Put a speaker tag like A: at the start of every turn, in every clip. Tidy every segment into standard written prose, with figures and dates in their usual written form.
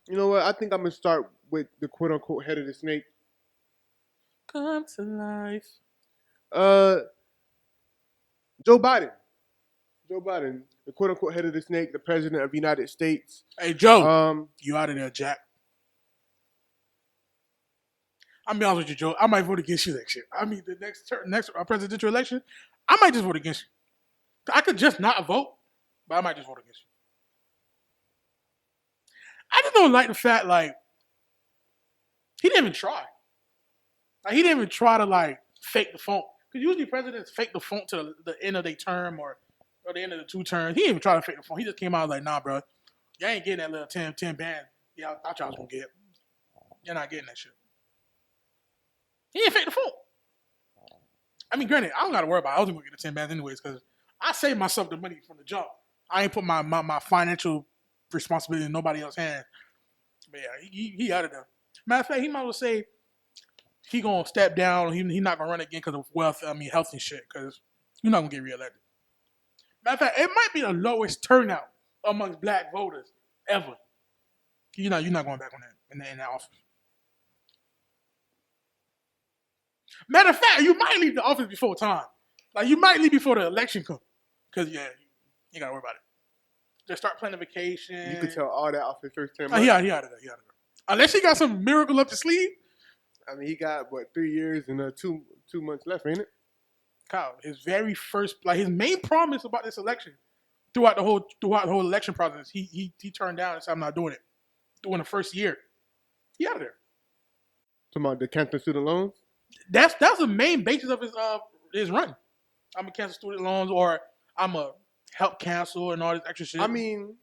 A: You know what? I think I'm gonna start with the quote unquote head of the snake.
B: Come to life.
A: Uh, Joe Biden. Joe Biden, the quote unquote head of the snake, the president of the United States.
B: Hey, Joe,
A: Um,
B: you out of there, Jack. I'm be honest with you, Joe. I might vote against you next year. I mean, the next presidential election, I might just vote against you. I could just not vote, but I might just vote against you. I just don't like the fact like he didn't even try. Like he didn't even try to like fake the funk. Because usually presidents fake the funk to the end of their term or the end of the two terms. He didn't even try to fake the funk. He just came out like, nah, bro, y'all ain't getting that little 10 band. Yeah, I thought y'all was gonna get. You're not getting that shit. He didn't fake the funk. I mean, granted, I don't gotta worry about it. I was gonna get the 10 bands anyways, because I saved myself the money from the jump. I ain't put my financial responsibility in nobody else's hands. But yeah, he out of there. Matter of fact, he might as well say he gonna step down. He not gonna run again because of wealth. I mean, health and shit. Because you're not gonna get reelected. Matter of fact, it might be the lowest turnout amongst black voters ever. You're not going back on that in that office. Matter of fact, you might leave the office before time. Like you might leave before the election comes. Because yeah, you gotta worry about it. Just start planning vacation.
A: you could tell all that off his first 10
B: Oh,
A: months.
B: he out of there. He out of there. Unless he got some miracle up the sleeve.
A: I mean, he got what 3 years and 2 months left, ain't it?
B: Kyle, his very first, like his main promise about this election, throughout the whole election process, he turned down and said, "I'm not doing it." During the first year, he out of there.
A: Talking about the cancel student loans.
B: That's the main basis of his run. I'm gonna cancel student loans, or I'm gonna help cancel and all this extra shit.
A: I mean,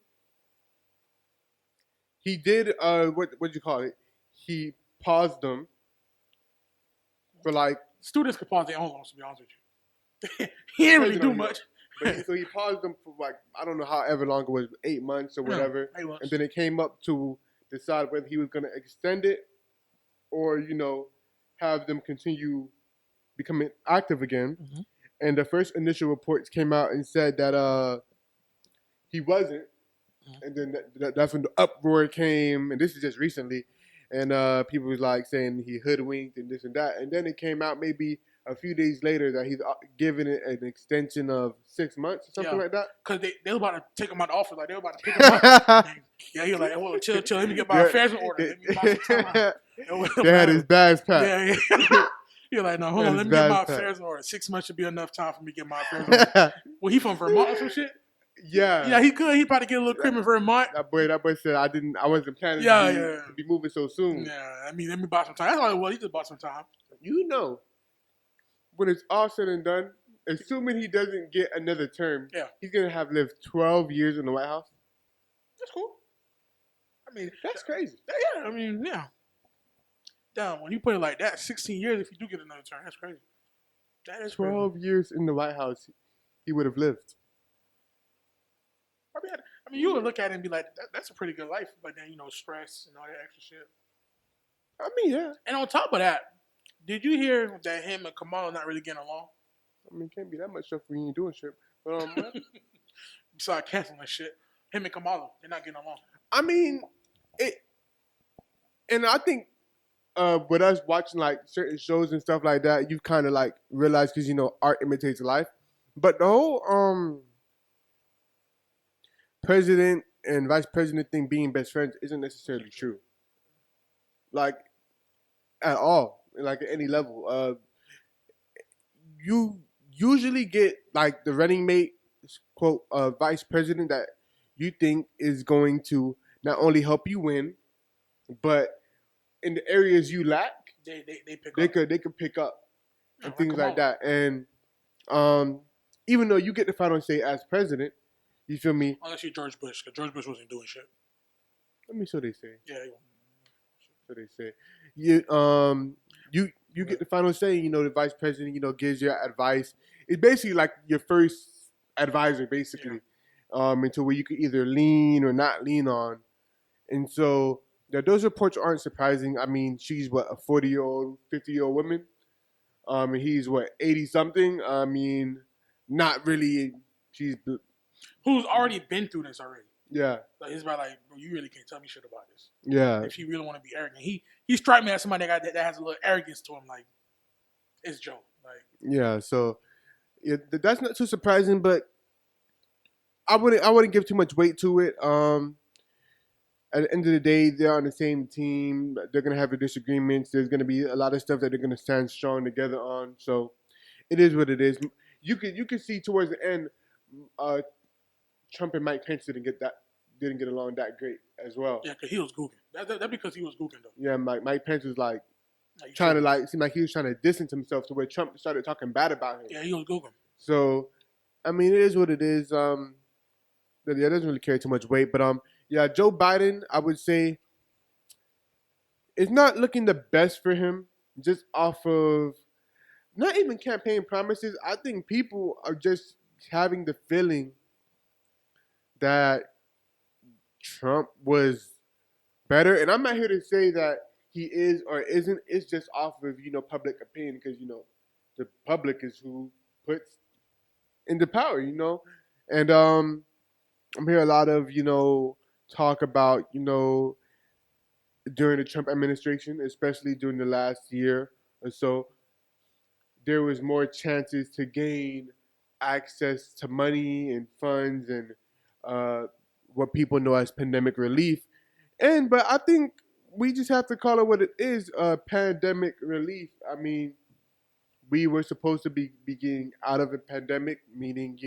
A: he did. What you call it? He paused them for like.
B: Students could pause their own loans, to be honest with you. He didn't really do much.
A: So he paused them for like I don't know however long it was, 8 months or whatever,
B: 8 months.
A: And then it came up to decide whether he was going to extend it or have them continue becoming active again.
B: Mm-hmm.
A: And the first initial reports came out and said that he wasn't, and then that's when the uproar came, and this is just recently, and people was like saying he hoodwinked and this and that, and then it came out maybe a few days later that he's given it an extension of 6 months or something like that.
B: Because they were about to take him out of office, like they were about to pick him up. Yeah, he was like, "Well, chill, let me get my affairs in order. Let me buy some time."
A: They had his bags packed.
B: Yeah. He was like, "No, hold on, let me get my affairs in order. 6 months should be enough time for me to get my affairs in order." Well, he from Vermont or some shit.
A: Yeah,
B: he could. He probably get a little crib in Vermont.
A: That boy said I wasn't planning to be moving so soon.
B: Yeah, I mean, let me buy some time. That's all it was. He just bought some time.
A: When it's all said and done, assuming he doesn't get another term, he's gonna have lived 12 years in the White House.
B: That's cool. I mean,
A: that's crazy.
B: Yeah, I mean, yeah. Damn, when you put it like that, 16 years if you do get another term, that's crazy. That is
A: 12 years in the White House, he would have lived.
B: I mean, you would look at it and be like, that's a pretty good life, but then, stress and all that extra shit.
A: I mean, yeah.
B: And on top of that, did you hear that him and Kamala not really getting along?
A: I mean, can't be that much stuff when you ain't doing shit. But,
B: besides canceling shit, him and Kamala, they're not getting along.
A: I mean, and I think with us watching like certain shows and stuff like that, you kind of like realize because art imitates life. But the whole president and vice president thing being best friends isn't necessarily true. Like at all, like at any level. You usually get like the running mate, quote, vice president that you think is going to not only help you win, but in the areas you lack, they could pick up and things like that. And even though you get the final say as president, you feel me?
B: Unless you're George Bush, because George Bush wasn't doing shit.
A: I mean, so they say.
B: Yeah.
A: So they say. You get the final say. The vice president, gives you advice. It's basically like your first advisor, basically, into where you could either lean or not lean on. And so those reports aren't surprising. I mean, she's what, a 40-year-old, 50-year-old woman, and he's what, 80-something. I mean, not really. She's
B: who's already been through this already.
A: Yeah.
B: Like he's about like, bro, you really can't tell me shit about this.
A: Yeah.
B: If you really want to be arrogant, he strike me as somebody that has a little arrogance to him. Like it's Joe. Like
A: Yeah. So yeah, that's not too surprising, but I wouldn't give too much weight to it. At the end of the day, they're on the same team. They're gonna have their disagreements. There's gonna be a lot of stuff that they're gonna stand strong together on. So it is what it is. You could see towards the end, uh, Trump and Mike Pence didn't get along that great as well.
B: yeah, because he was gooking. That because he was gooking though.
A: Yeah, Mike Pence was like trying to like seem like he was trying to distance himself to where Trump started talking bad about him.
B: Yeah, he was gooking.
A: So I mean, it is what it is. Yeah, it doesn't really carry too much weight, but yeah, Joe Biden, I would say, it's not looking the best for him. Just off of not even campaign promises. I think people are just having the feeling that Trump was better, and I'm not here to say that he is or isn't. It's just off of public opinion because the public is who puts into power, and I'm hearing a lot of talk about during the Trump administration, especially during the last year or so, there was more chances to gain access to money and funds and what people know as pandemic relief. But I think we just have to call it what it is, pandemic relief. I mean, we were supposed to be getting out of a pandemic, meaning,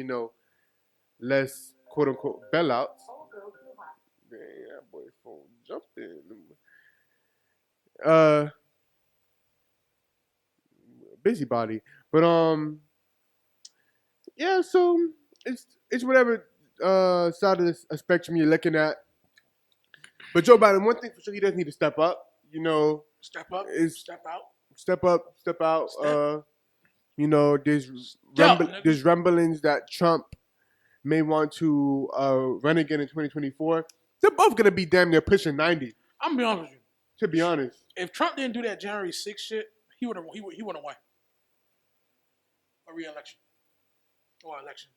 A: less quote unquote bailouts. Damn, that boy phone jumped in. Busybody. But yeah, so it's whatever side of the spectrum you're looking at. But Joe Biden, one thing for sure, he does need to step up.
B: Step up, step out.
A: Step up, step out.
B: Step.
A: There's rumblings that Trump may want to run again in 2024. They're both gonna be damn near pushing 90.
B: I'm gonna be honest with you.
A: To be honest,
B: if Trump didn't do that January 6th shit, he would have won a re-election or election.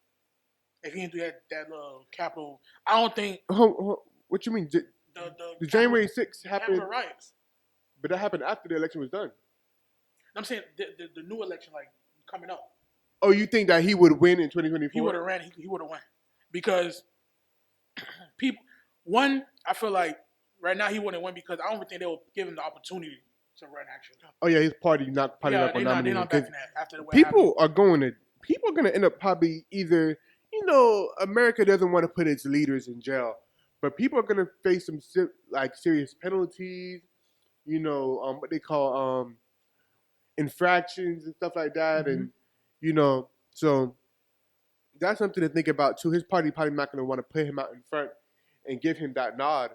B: If he didn't do that little Capitol, I don't think.
A: What you mean? The January 6th happened.
B: Capitol riots.
A: But that happened after the election was done.
B: I'm saying the new election, like coming up.
A: Oh, you think that he would win in 2024?
B: He would have ran. He would have won because people. One, I feel like right now he wouldn't win because I don't think they will give him the opportunity to run. Actually.
A: Oh yeah, his party not probably not going to nominate him.
B: They're not backing that after the way
A: people are going to end up probably either America doesn't want to put its leaders in jail, but people are going to face some serious penalties. What they call infractions and stuff like that, and so that's something to think about too. His party probably not going to want to put him out in front and give him that nod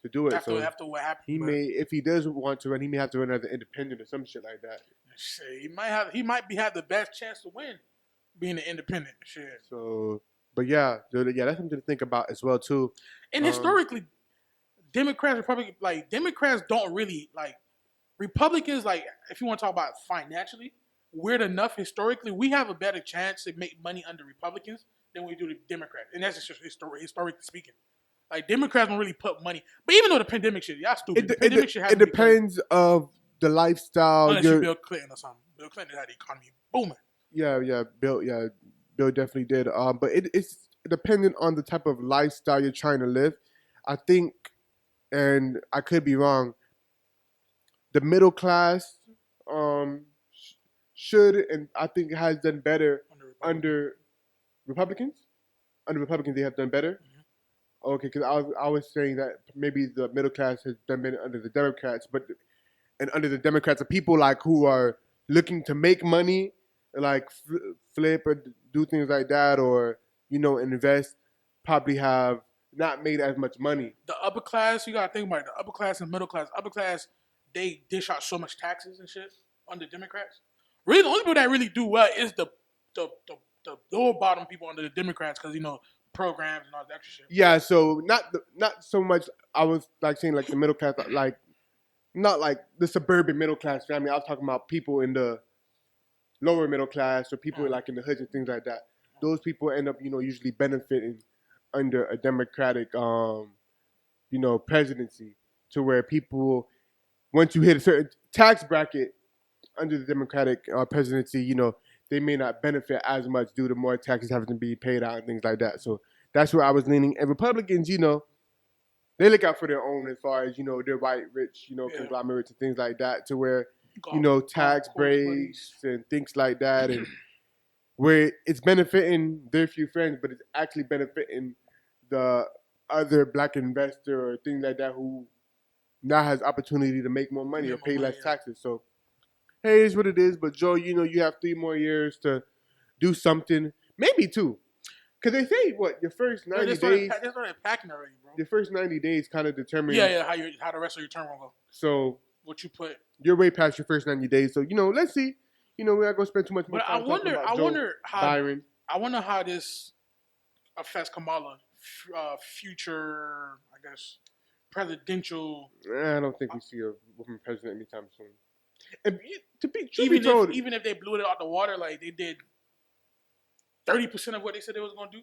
A: to do it.
B: After what happened,
A: he may, if he does want to run, he may have to run as an independent or some shit like that.
B: Shit, he might have the best chance to win being an independent. Shit.
A: So, but yeah, that's something to think about as well too.
B: And historically, Democrats don't really like Republicans. Like, if you want to talk about financially, weird enough, historically, we have a better chance to make money under Republicans than we do the Democrats, and that's just historically speaking. Like, Democrats don't really put money, but even though the pandemic shit, y'all stupid.
A: It depends of the lifestyle.
B: Unless you're Bill Clinton or something. Bill Clinton had the economy booming.
A: Yeah, Bill definitely did. But it's dependent on the type of lifestyle you're trying to live. I think, and I could be wrong, the middle class should, and I think has done better under Republicans. Under Republicans, they have done better. Mm-hmm. Okay, because I was saying that maybe the middle class has done better under the Democrats, and under the Democrats, are people like who are looking to make money, like flip or do things like that, or invest, probably have not made as much money.
B: The upper class, you gotta think about it. The upper class and middle class. Upper class, they dish out so much taxes and shit under Democrats. Really, the only people that really do well is the lower bottom people under the Democrats, because programs and all that extra shit.
A: Yeah, so not so much. I was like saying like the middle class, like not like the suburban middle class family. I was talking about people in the lower middle class or people like in the hoods and things like that. Those people end up usually benefiting under a Democratic, presidency, to where people, once you hit a certain tax bracket under the Democratic presidency, they may not benefit as much due to more taxes having to be paid out and things like that. So that's where I was leaning. And Republicans, they look out for their own as far as their white rich conglomerates and things like that, to where tax breaks and things like that, and where it's benefiting their few friends, but it's actually benefiting the other black investor or things like that who now has opportunity to make more money or pay less taxes. So hey, it's what it is. But Joe, you have 3 more years to do something, maybe 2. Because they say your first 90 days.
B: They started packing already, bro.
A: Your first 90 days kind of determine.
B: Yeah, how the rest of your term will go.
A: So
B: what you put.
A: You're way past your first 90 days. So let's see. We're not gonna spend too much more time talking about Byron.
B: I wonder how this affects Kamala future, I guess, presidential.
A: I don't think we see a woman president anytime soon. And
B: even if they blew it out the water, like they did 30% of what they said they was gonna do.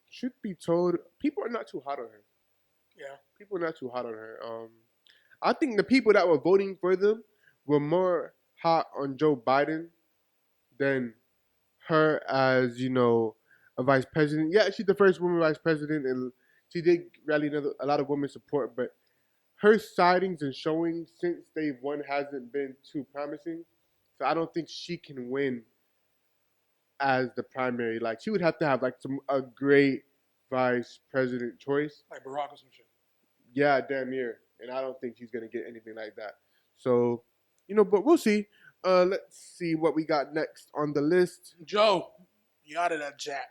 A: Should be told, people are not too hot on her.
B: Yeah,
A: people are not too hot on her. I think the people that were voting for them were more hot on Joe Biden than her as a vice president. Yeah, she's the first woman vice president, and she did rally a lot of women support. But her sightings and showings since they've won hasn't been too promising. So I don't think she can win as the primary. Like, she would have to have a great vice president choice,
B: like Barack or some shit.
A: Yeah, damn near. And I don't think she's gonna get anything like that. So, but we'll see. Let's see what we got next on the list.
B: Joe, you out of that jack.